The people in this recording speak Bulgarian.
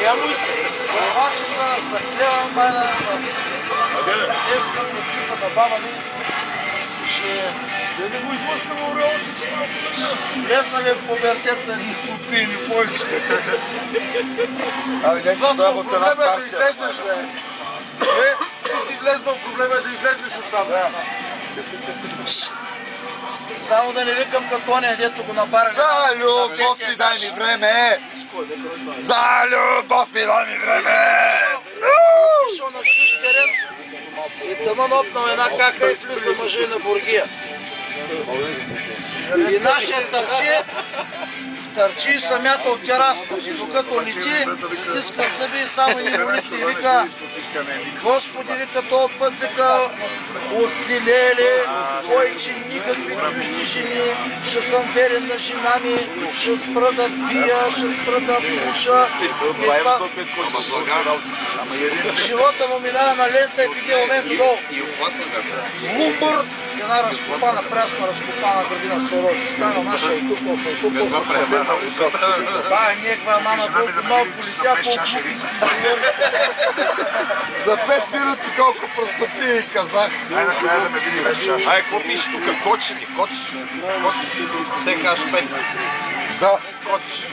Я му това, че са съхлевам майна естра по ципа на баба ми, че да не го излъскаме ореолата, че влезна ли в пубертет да ни купи ни повече. Абе, не, това от една да партия. излезнеш, бе. Ти си влезнал, проблема е да излезнеш от там. Само да не викам като оня, дето го набарали. За любов и дай ми време! За любов и дай ми време! Шел на чуж терен и тъмън опнал една кака и влиза мъжа на бургия. И нашия търчи и самята от терасата. И докато лети, стиска съби и само ни болите и вика: Господи, вика, този път, вика, оцелели, кой, че никакви чужди жени, ще съм верен на жена ми, ще спра да пия, ще спра да пуша. Живота му минава на лента и в един момент долу. Лумбър, една разкопана, прясно разкопана градина Сорози. Стана наша отупал, се отупал, се отупал. Бай, някаква мама толкова малко летя, колко За 5 минути колко простоти казах. Ай, накрая да ме види вече. Ай, какво пише тук? Кочи ли? Кочи? Те кажеш 5. Да. Кочи.